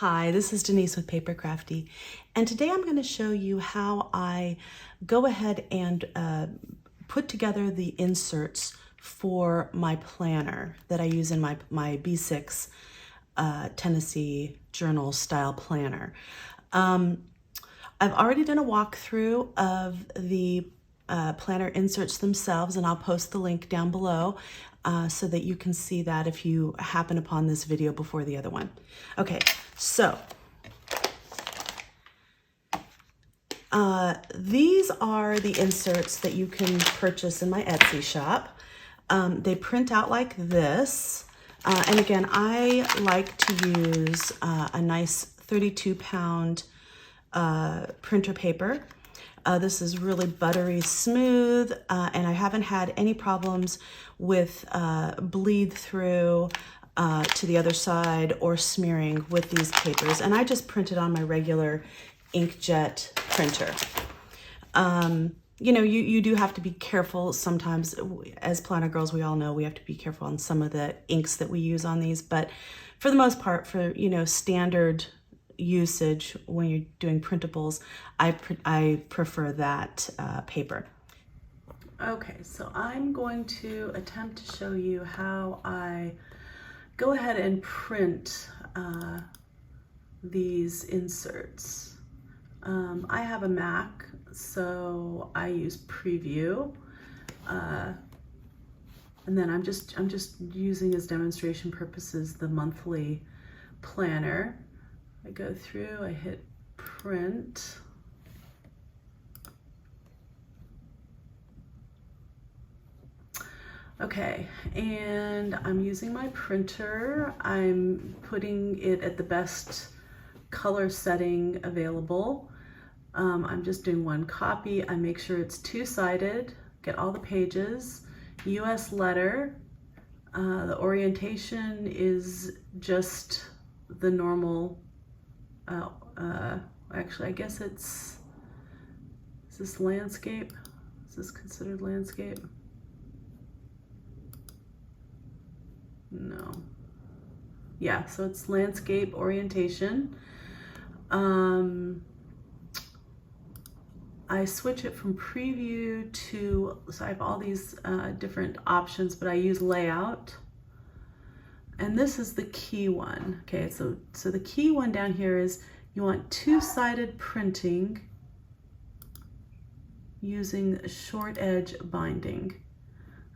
Hi, this is Denise with Paper Crafty, and today I'm going to show you how I go ahead and put together the inserts for my planner that I use in my B6 Tennessee Journal style planner. I've already done a walkthrough of the planner inserts themselves, and I'll post the link down below so that you can see that if you happen upon this video before the other one. Okay, so these are the inserts that you can purchase in my Etsy shop. They print out like this. And again, I like to use a nice 32-pound printer paper. This is really buttery smooth, and I haven't had any problems with bleed through to the other side or smearing with these papers. And I just printed on my regular inkjet printer. You know, you do have to be careful sometimes. As planner girls, we all know we have to be careful on some of the inks that we use on these, but for the most part, for, you know, standard usage when you're doing printables, I prefer that paper. Okay, so I'm going to attempt to show you how I go ahead and print these inserts. I have a Mac, so I use Preview, and then I'm just using as demonstration purposes the monthly planner. I go through, I hit print. Okay, and I'm using my printer. I'm putting it at the best color setting available. I'm just doing one copy. I make sure it's two-sided, get all the pages, US letter. The orientation is just the normal. Actually, I guess is this landscape? Is this considered landscape? No. Yeah, so it's landscape orientation. I switch it from preview to, so I have all these different options, but I use layout. And this is the key one. Okay, so the key one down here is you want two-sided printing using short edge binding.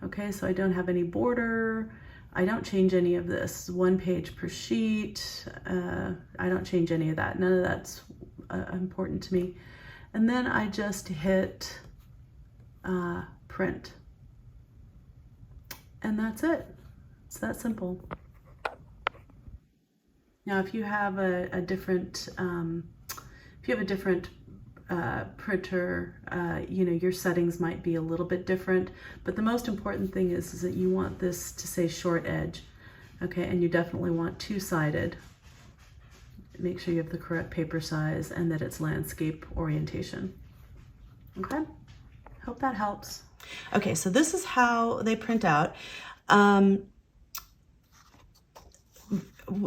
Okay, so I don't have any border. I don't change any of this. 1 page per sheet. I don't change any of that. None of that's important to me. And then I just hit print. And that's it. It's that simple. Now, if you have a different, printer, you know, your settings might be a little bit different, but the most important thing is that you want this to say short edge, okay, and you definitely want two-sided. Make sure you have the correct paper size and that it's landscape orientation. Okay, hope that helps. Okay, so this is how they print out.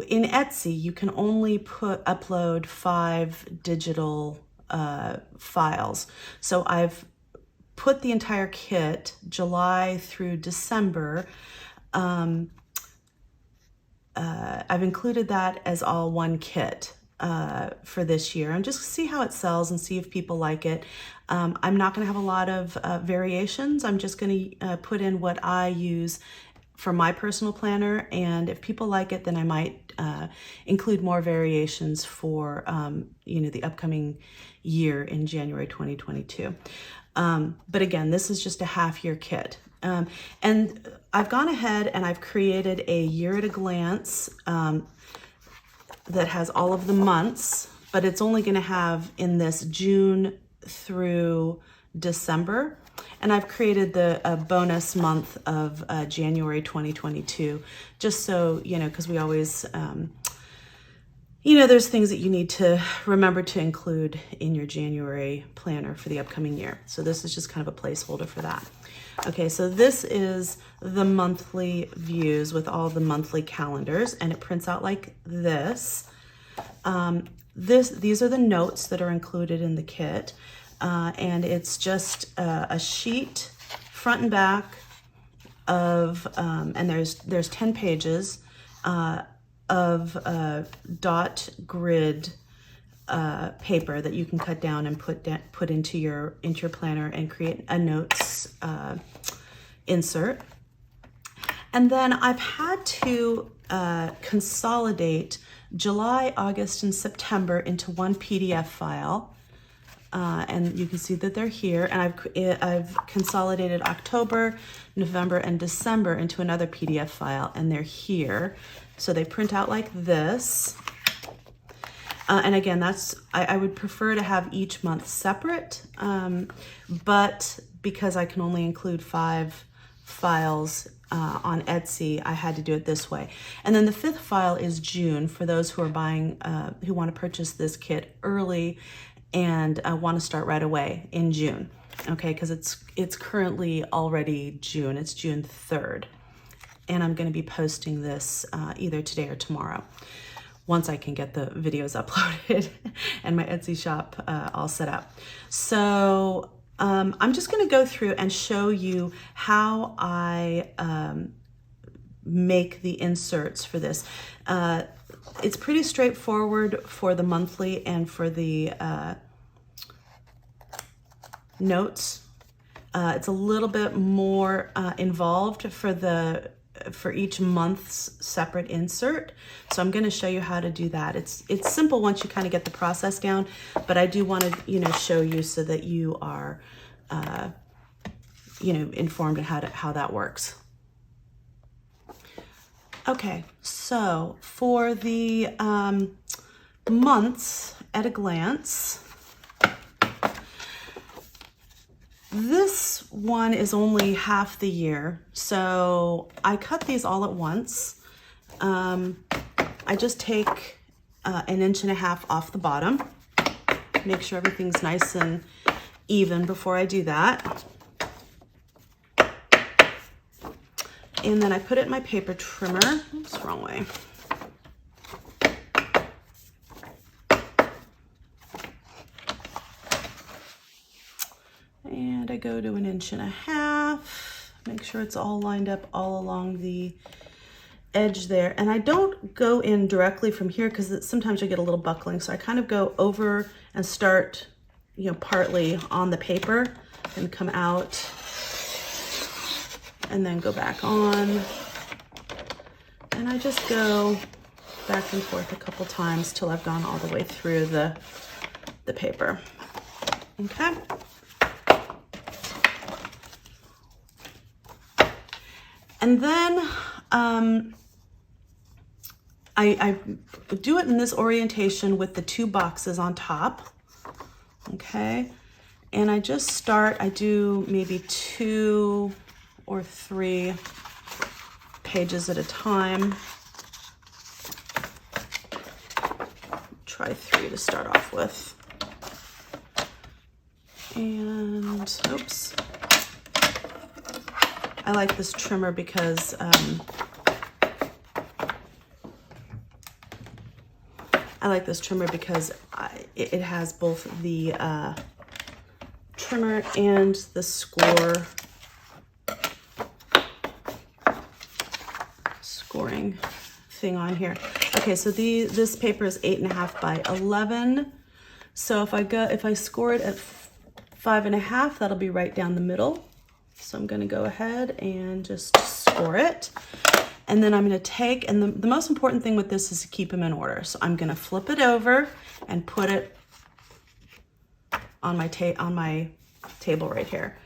In Etsy, you can only upload 5 digital files. So I've put the entire kit, July through December. I've included that as all one kit for this year, and just see how it sells and see if people like it. I'm not going to have a lot of variations. I'm just going to put in what I use for my personal planner, and if people like it, then I might include more variations for you know, the upcoming year in January 2022. But again, this is just a half-year kit. And I've gone ahead and I've created a year at a glance that has all of the months, but it's only going to have in this June through December. And I've created the bonus month of January 2022, just so, you know, because we always, you know, there's things that you need to remember to include in your January planner for the upcoming year. So this is just kind of a placeholder for that. Okay, so this is the monthly views with all the monthly calendars, and it prints out like this. These are the notes that are included in the kit, and it's just a sheet, front and back, of and there's 10 pages of dot grid paper that you can cut down and put into your planner and create a notes insert. And then I've had to consolidate July, August, and September into one PDF file. And you can see that they're here. And I've consolidated October, November, and December into another PDF file, and they're here. So they print out like this. And again, I would prefer to have each month separate, but because I can only include 5 files on Etsy, I had to do it this way. And then the 5th file is June for those who are buying, who want to purchase this kit early and want to start right away in June. Okay, because it's currently already June. It's June 3rd, and I'm going to be posting this either today or tomorrow, once I can get the videos uploaded and my Etsy shop all set up. So I'm just going to go through and show you how I make the inserts for this. It's pretty straightforward for the monthly and for the notes. It's a little bit more involved for each month's separate insert. So I'm going to show you how to do that. It's simple once you kind of get the process down, but I do want to, show you so that you are, informed on how that works. Okay, so for the months at a glance, this one is only half the year, so I cut these all at once. I just take 1.5 inches off the bottom, make sure everything's nice and even before I do that. And then I put it in my paper trimmer. Oops, wrong way. And I go to 1.5 inches, make sure it's all lined up all along the edge there. And I don't go in directly from here because sometimes you get a little buckling. So I kind of go over and start, partly on the paper and come out and then go back on. And I just go back and forth a couple times till I've gone all the way through the paper. Okay. And then I do it in this orientation with the 2 boxes on top, okay? And I just start, I do maybe 2 or 3 pages at a time. Try 3 to start off with. And, oops. I like this trimmer because it has both the trimmer and the scoring thing on here. Okay, so this paper is 8.5 by 11. So if I score it at 5.5, that'll be right down the middle. So I'm going to go ahead and just score it. And then I'm going to take, and the most important thing with this is to keep them in order. So I'm going to flip it over and put it on my table right here.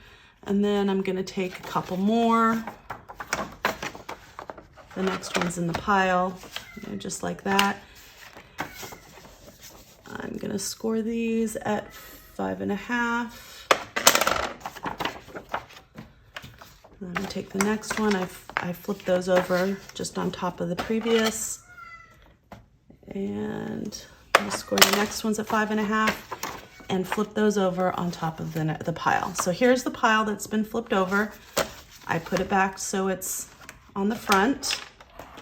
And then I'm going to take a couple more. The next one's in the pile, just like that. I'm going to score these at 5.5. I'm going to take the next one. I flip those over just on top of the previous. And I'll score the next ones at 5.5 and flip those over on top of the pile. So here's the pile that's been flipped over. I put it back so it's on the front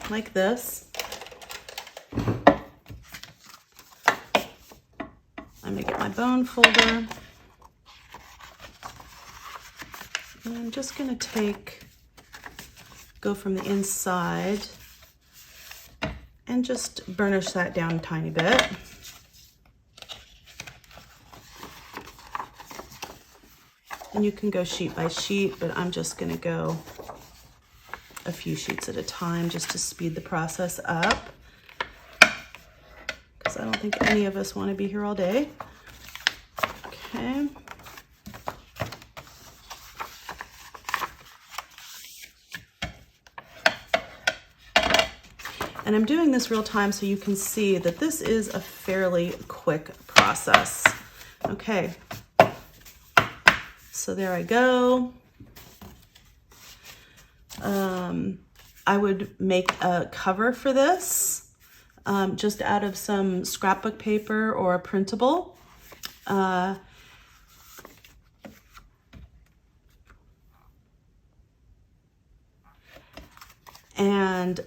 like this. I'm gonna get my bone folder. And I'm just gonna go from the inside and just burnish that down a tiny bit. And you can go sheet by sheet, but I'm just gonna go a few sheets at a time just to speed the process up, because I don't think any of us want to be here all day. Okay. And I'm doing this real time so you can see that this is a fairly quick process. Okay. So there I go. I would make a cover for this just out of some scrapbook paper or a printable. And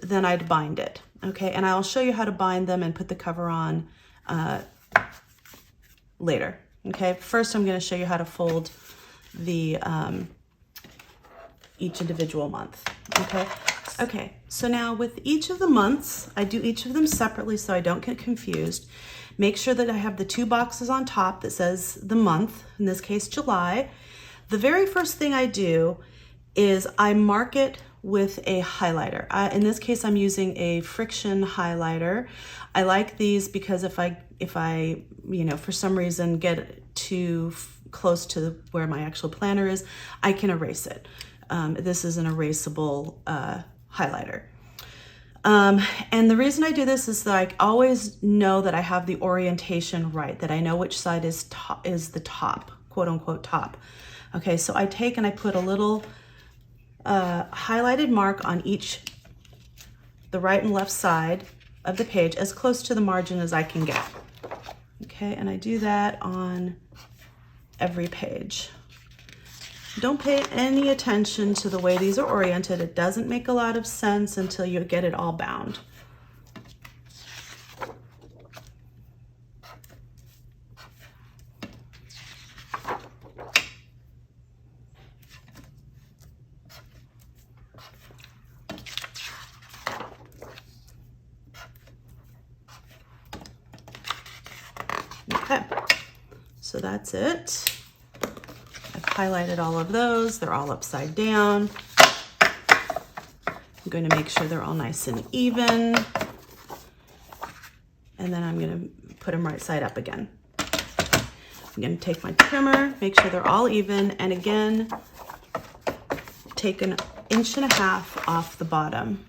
then I'd bind it. Okay, and I'll show you how to bind them and put the cover on later. Okay, first I'm going to show you how to fold the each individual month. Okay, so now with each of the months, I do each of them separately so I don't get confused. Make sure that I have the 2 boxes on top that says the month, in this case July. The very first thing I do is I mark it with a highlighter. In this case, I'm using a friction highlighter. I like these because if I for some reason get too close to where my actual planner is, I can erase it. This is an erasable highlighter. And the reason I do this is that I always know that I have the orientation right, that I know which side is the top, quote unquote top. Okay, so I take and I put a little highlighted mark on the right and left side of the page, as close to the margin as I can get. Okay, and I do that on every page. Don't pay any attention to the way these are oriented. It doesn't make a lot of sense until you get it all bound. Okay, so that's it. I've highlighted all of those. They're all upside down. I'm going to make sure they're all nice and even. And then I'm going to put them right side up again. I'm going to take my trimmer, make sure they're all even, and again, take 1.5 inches off the bottom.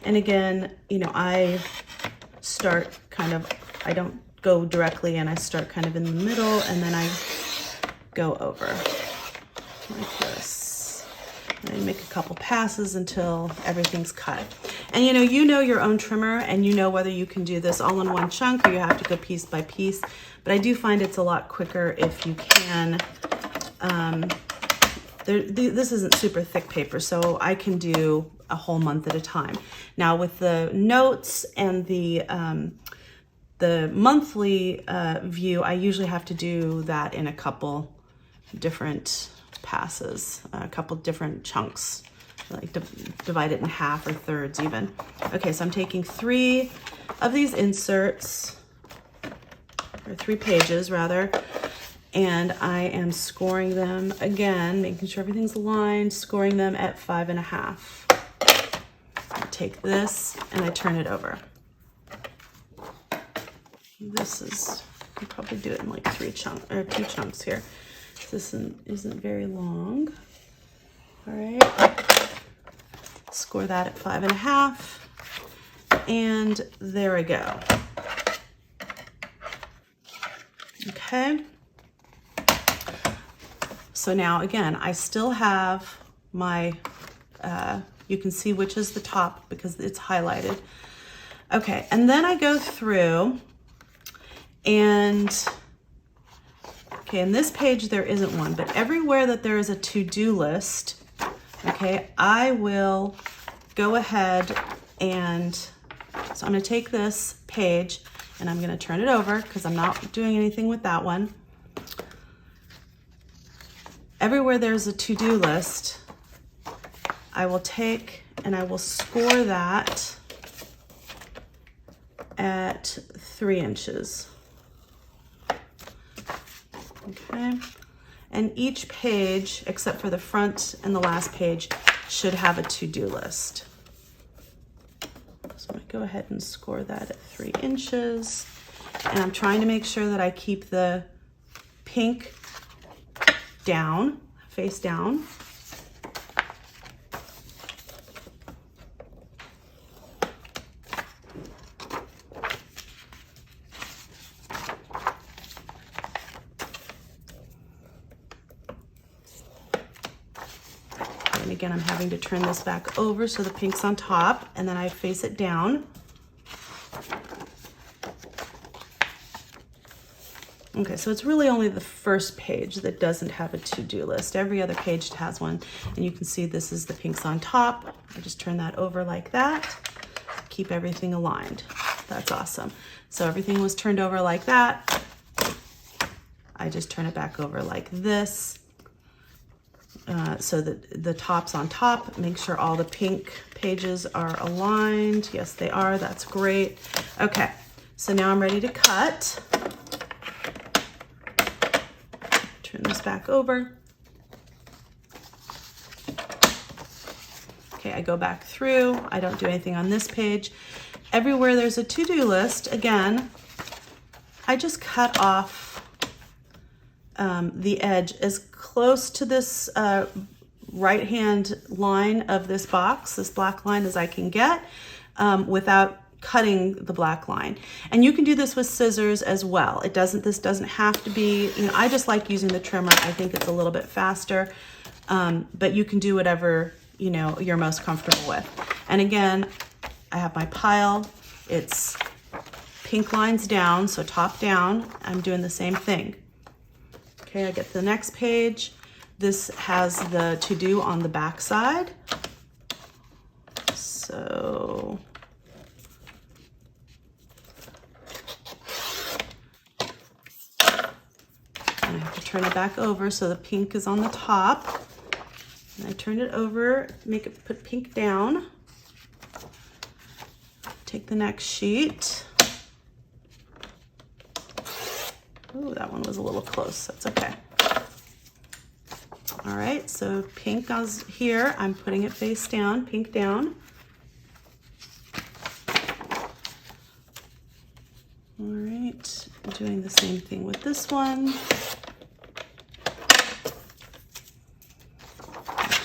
And again, I start I don't go directly and I start kind of in the middle and then I go over like this. And I make a couple passes until everything's cut. And you know your own trimmer and you know whether you can do this all in one chunk or you have to go piece by piece. But I do find it's a lot quicker if you can. This isn't super thick paper, so I can do a whole month at a time. Now with the notes and the monthly view, I usually have to do that in a couple different passes, a couple different chunks, like divide it in half or thirds even. Okay, so I'm taking 3 of these inserts, or 3 pages rather, and I am scoring them again, making sure everything's aligned, scoring them at 5.5. I take this and I turn it over. This is, I can probably do it in like 2 chunks here. This isn't very long. All right, score that at 5.5, and there we go. Okay. So now again, I still have my, you can see which is the top because it's highlighted. Okay, and then I go through and, okay, in this page there isn't one, but everywhere that there is a to-do list, okay, I will go ahead and So I'm going to take this page and I'm going to turn it over because I'm not doing anything with that one. Everywhere there's a to-do list, I will take and I will score that at 3 inches. Okay, and each page, except for the front and the last page, should have a to-do list. So I'm gonna go ahead and score that at 3 inches. And I'm trying to make sure that I keep the pink down, face down. And again, I'm having to turn this back over so the pink's on top, and then I face it down. Okay, so it's really only the first page that doesn't have a to-do list. Every other page has one, and you can see this is the pinks on top. I just turn that over like that, keep everything aligned. That's awesome. So everything was turned over like that. I just turn it back over like this. So that the top's on top. Make sure all the pink pages are aligned. Yes, they are. That's great. Okay, so now I'm ready to cut. Turn this back over. Okay, I go back through. I don't do anything on this page. Everywhere there's a to-do list, again, I just cut off the edge as close to this right-hand line of this box, this black line, as I can get without cutting the black line. And you can do this with scissors as well. This doesn't have to be, I just like using the trimmer. I think it's a little bit faster, but you can do whatever, you're most comfortable with. And again, I have my pile. It's pink lines down, so top down. I'm doing the same thing. Okay, I get to the next page. This has the to-do on the back side. So I have to turn it back over so the pink is on the top. And I turn it over, put pink down. Take the next sheet. Ooh, that one was a little close. That's okay. All right, so pink is here. I'm putting it face down, pink down. All right, I'm doing the same thing with this one.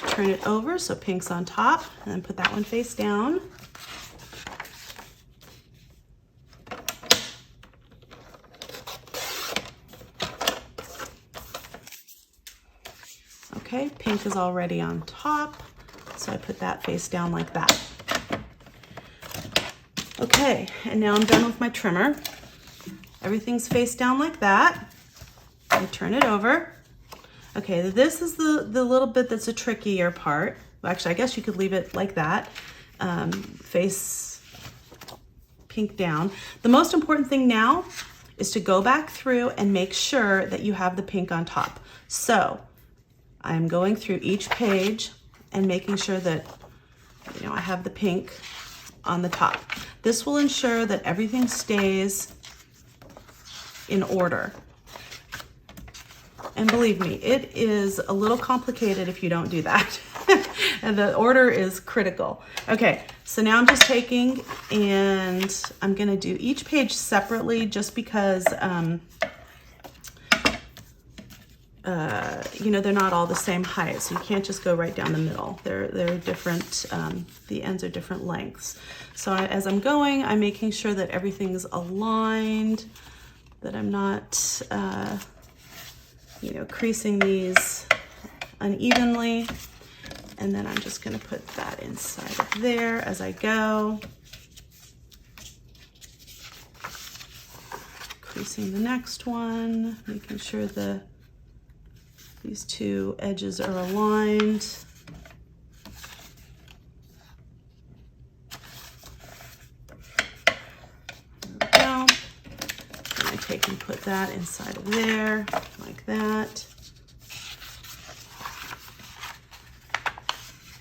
Turn it over so pink's on top, and then put that one face down. Okay, pink is already on top, so I put that face down like that. Okay, and now I'm done with my trimmer. Everything's face down like that. I turn it over. Okay, this is the little bit that's a trickier part. Well, actually, I guess you could leave it like that, face pink down. The most important thing now is to go back through and make sure that you have the pink on top. So I'm going through each page and making sure that, I have the pink on the top. This will ensure that everything stays in order. And believe me, it is a little complicated if you don't do that. And the order is critical. Okay, so now I'm just taking and I'm gonna do each page separately just because they're not all the same height, so you can't just go right down the middle. They're different, the ends are different lengths. So as I'm going, I'm making sure that everything's aligned, that I'm not, creasing these unevenly. And then I'm just gonna put that inside of there as I go. Creasing the next one, making sure these two edges are aligned. take and put that inside of there, like that.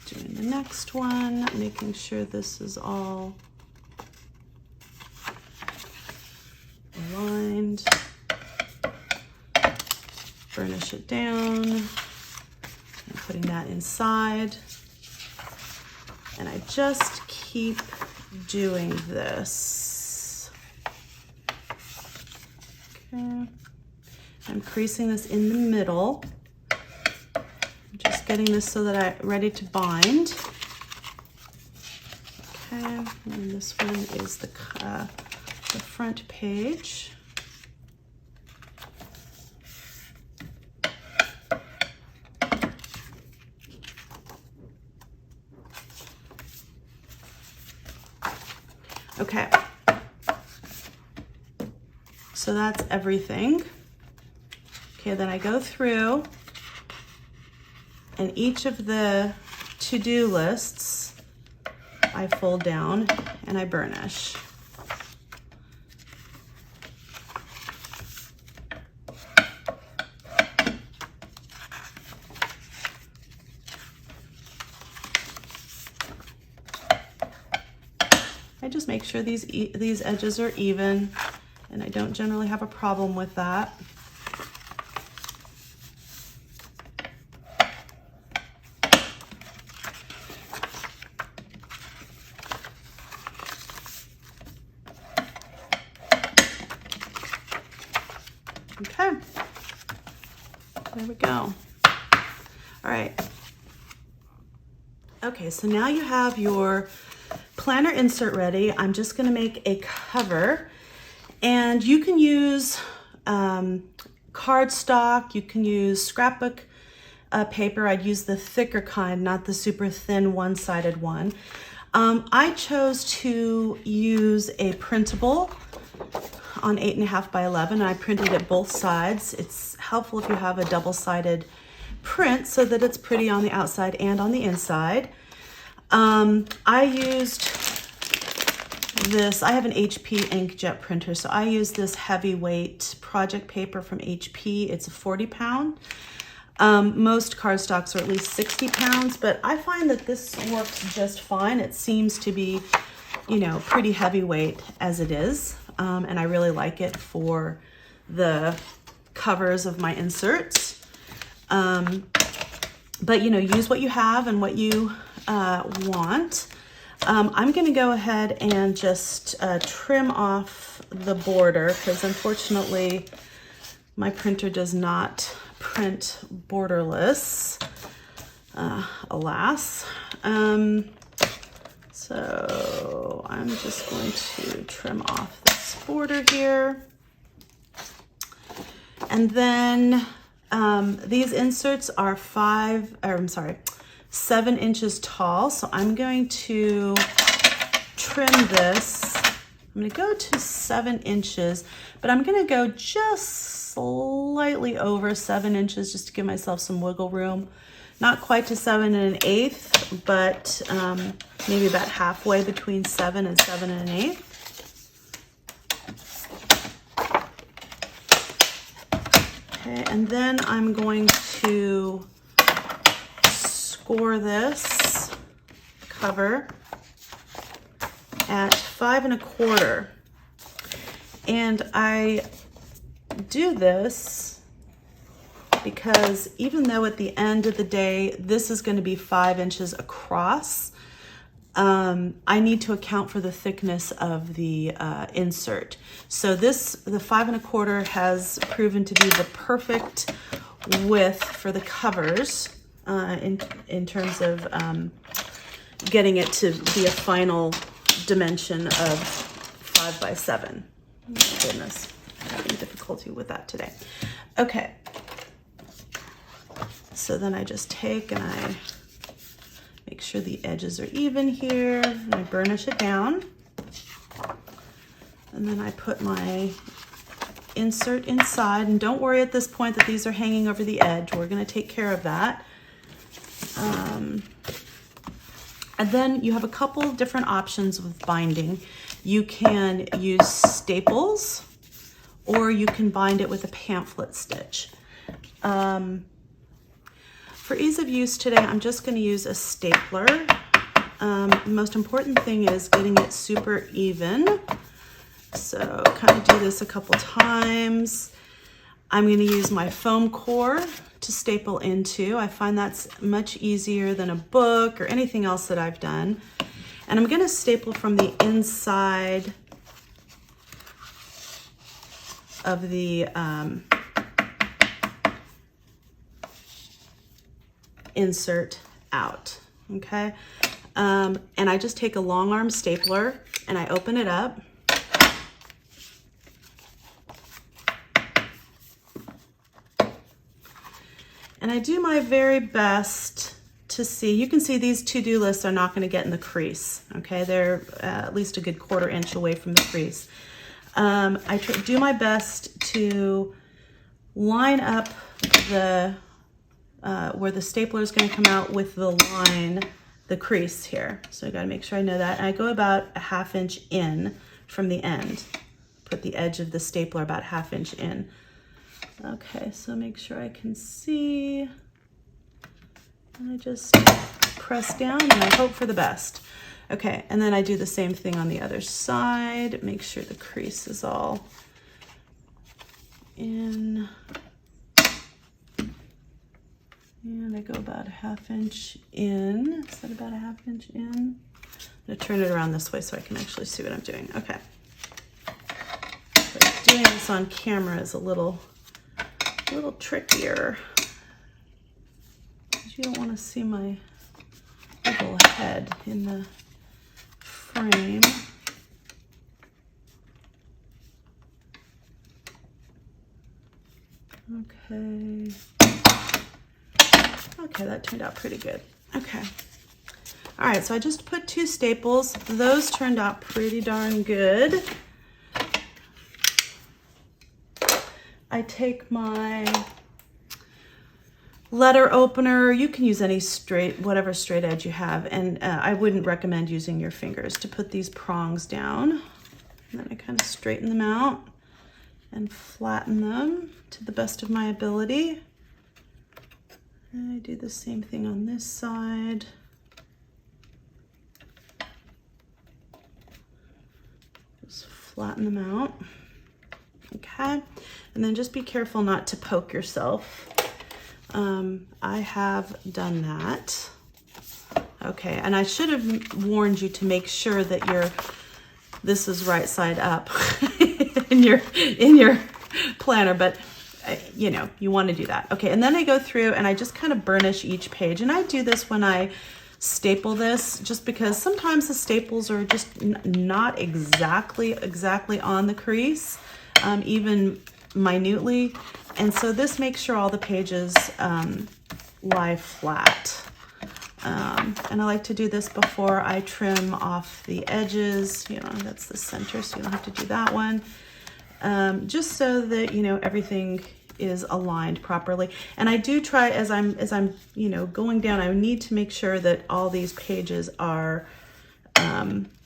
Doing the next one, making sure this is all aligned. Burnish it down, and putting that inside. And I just keep doing this. Okay. I'm creasing this in the middle. I'm just getting this so that I'm ready to bind. Okay, and this one is the front page. Okay, so that's everything. Okay, then I go through and each of the to-do lists I fold down and I burnish. I just make sure these edges are even, and I don't generally have a problem with that. Okay, there we go. All right. Okay, so now you have your planner insert ready. I'm just gonna make a cover, and you can use cardstock, you can use scrapbook paper. I'd use the thicker kind, not the super thin one-sided one. I chose to use a printable on 8.5 by 11, and I printed it both sides. It's helpful if you have a double-sided print so that it's pretty on the outside and on the inside. I used this, I have an HP inkjet printer, so I use this heavyweight project paper from HP. It's a 40 pound. Most cardstocks are at least 60 pounds, but I find that this works just fine. It seems to be, you know, pretty heavyweight as it is. And I really like it for the covers of my inserts. But you know, use what you have and what you want. I'm gonna go ahead and just trim off the border, because unfortunately my printer does not print borderless, alas. So I'm just going to trim off this border here. And then these inserts are 7 inches tall. So I'm going to trim this. I'm gonna go to 7 inches, but I'm gonna go just slightly over 7 inches just to give myself some wiggle room. Not quite to 7 1/8, but maybe about halfway between 7 and 7 1/8. Okay, and then I'm going to score this cover at 5 1/4. And I do this because even though at the end of the day, this is going to be 5 inches across, I need to account for the thickness of the insert. So the 5 1/4 has proven to be the perfect width for the covers in terms of getting it to be a final dimension of 5 by 7. Oh my goodness, I'm having difficulty with that today. Okay. So then I just take and I make sure the edges are even here, and I burnish it down. And then I put my insert inside, and don't worry at this point that these are hanging over the edge. We're gonna take care of that. And then you have a couple different options with binding. You can use staples, or you can bind it with a pamphlet stitch. For ease of use today, I'm just going to use a stapler. The most important thing is getting it super even. So kind of do this a couple times. I'm going to use my foam core to staple into. I find that's much easier than a book or anything else that I've done. And I'm going to staple from the inside of the insert out, okay? And I just take a long arm stapler and I open it up. And I do my very best to see, you can see these to-do lists are not going to get in the crease, okay? They're at least a good 1/4 inch away from the crease. I do my best to line up the where the stapler is going to come out with the line, the crease here. So I got to make sure I know that. And I go about a 1/2 inch in from the end. Put the edge of the stapler about 1/2 inch in. Okay, so make sure I can see. And I just press down and I hope for the best. Okay, and then I do the same thing on the other side. Make sure the crease is all in. And I go about a 1/2 inch in. Is that about a 1/2 inch in? I'm gonna turn it around this way so I can actually see what I'm doing. Okay. But doing this on camera is a little trickier. You don't want to see my little head in the frame. Okay. Okay, that turned out pretty good. Okay. All right, so I just put 2 staples. Those turned out pretty darn good. I take my letter opener. You can use any whatever straight edge you have, and I wouldn't recommend using your fingers to put these prongs down. And then I kind of straighten them out and flatten them to the best of my ability. And I do the same thing on this side. Just flatten them out. Okay, and then just be careful not to poke yourself. I have done that. Okay, and I should have warned you to make sure that this is right side up in your planner, but you know, you want to do that. Okay, and then I go through and I just kind of burnish each page, and I do this when I staple this, just because sometimes the staples are just not exactly on the crease, even minutely. And so this makes sure all the pages lie flat. And I like to do this before I trim off the edges. You know, that's the center, so you don't have to do that one. Just so that, you know, everything is aligned properly. And I do try, as I'm you know, going down, I need to make sure that all these pages are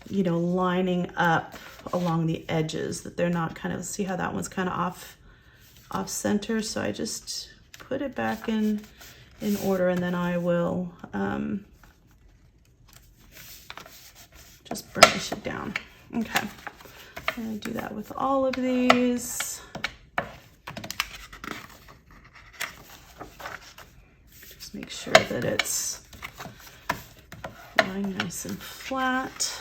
you know, lining up along the edges, that they're not kind of, see how that one's kind of off center. So I just put it back in order, and then I will just burnish it down. Okay, I'm gonna do that with all of these. Just make sure that it's lying nice and flat.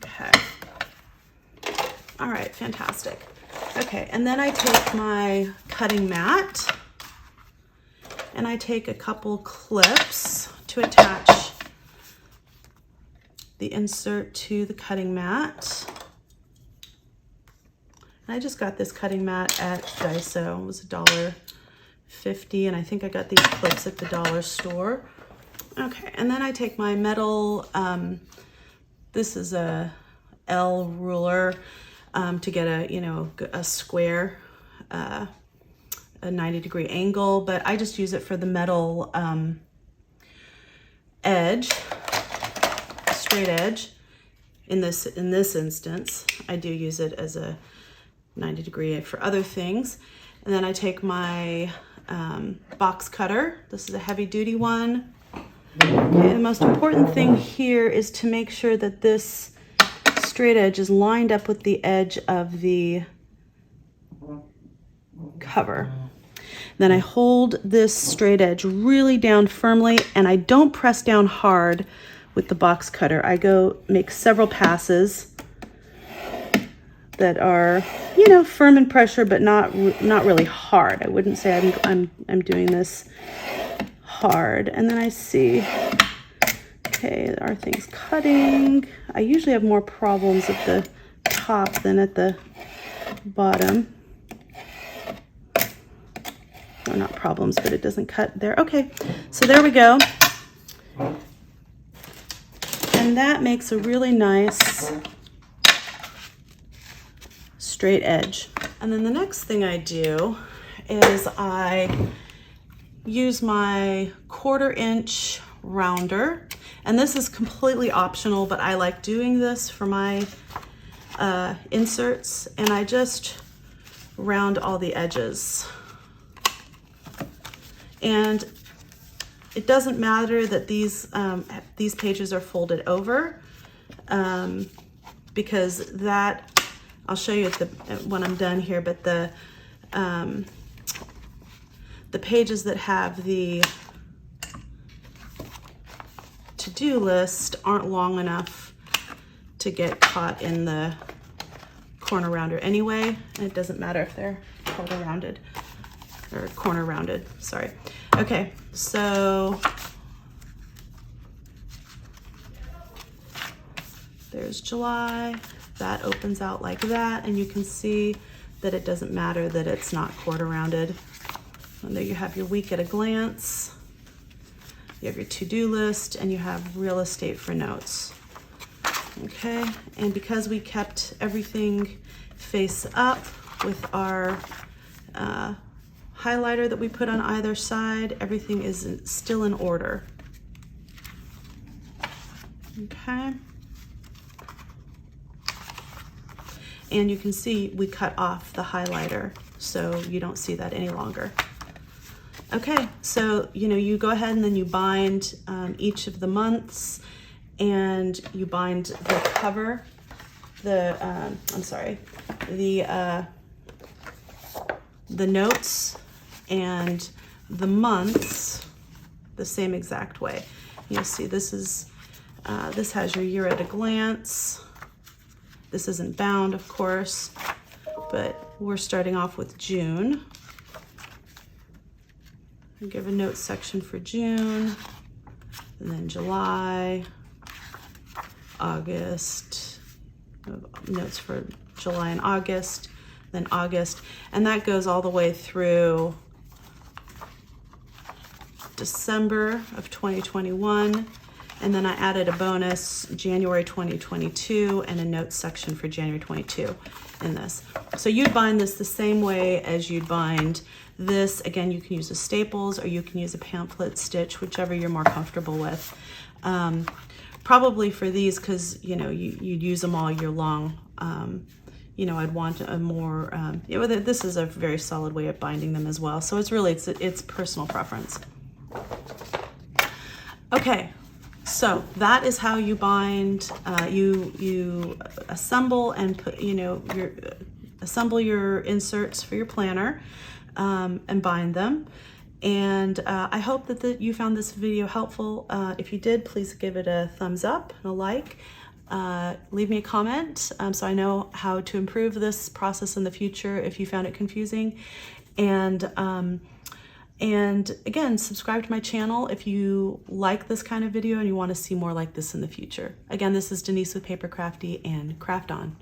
Okay. All right, fantastic. Okay, and then I take my cutting mat and I take a couple clips to attach the insert to the cutting mat. And I just got this cutting mat at Daiso. It was $1.50, and I think I got these clips at the dollar store. Okay, and then I take my metal, this is a L ruler to get a, you know, a square a 90-degree angle, but I just use it for the metal edge, straight edge. In this instance, I do use it as a 90-degree for other things. And then I take my box cutter. This is a heavy-duty one. Okay, the most important thing here is to make sure that this straight edge is lined up with the edge of the cover. Then I hold this straight edge really down firmly, and I don't press down hard with the box cutter. I go make several passes that are, you know, firm in pressure, but not really hard. I wouldn't say I'm doing this hard. And then I see, okay, are things cutting? I usually have more problems at the top than at the bottom. Or not problems, but it doesn't cut there. Okay, so there we go. And that makes a really nice straight edge. And then the next thing I do is I use my 1/4 inch rounder, and this is completely optional, but I like doing this for my inserts, and I just round all the edges. And it doesn't matter that these pages are folded over, because that, I'll show you when I'm done here, but the pages that have the to-do list aren't long enough to get caught in the corner rounder anyway, and it doesn't matter if they're quarter rounded or corner rounded, sorry. Okay, so there's July. That opens out like that, and you can see that it doesn't matter that it's not quarter rounded. And there you have your week at a glance. You have your to-do list, and you have real estate for notes. Okay, and because we kept everything face up with our highlighter that we put on either side, everything is still in order. Okay. And you can see we cut off the highlighter, so you don't see that any longer. Okay, so you go ahead and then you bind each of the months, and you bind the cover, the notes and the months the same exact way. You'll see this has your year at a glance. This isn't bound, of course, but we're starting off with June. We give a notes section for June, and then July, August, notes for July and August, then August, and that goes all the way through December of 2021. And then I added a bonus January 2022 and a notes section for January 22 in this. So you'd bind this the same way as you'd bind this. Again, you can use a staples or you can use a pamphlet stitch, whichever you're more comfortable with. Probably for these, because you'd use them all year long. I'd want a more, this is a very solid way of binding them as well. So it's personal preference. Okay. So that is how you bind. You assemble and put, assemble your inserts for your planner and bind them. And I hope that you found this video helpful. If you did, please give it a thumbs up and a like. Leave me a comment so I know how to improve this process in the future if you found it confusing. And again, subscribe to my channel if you like this kind of video and you want to see more like this in the future. Again, this is Denise with Paper Crafty, and craft on.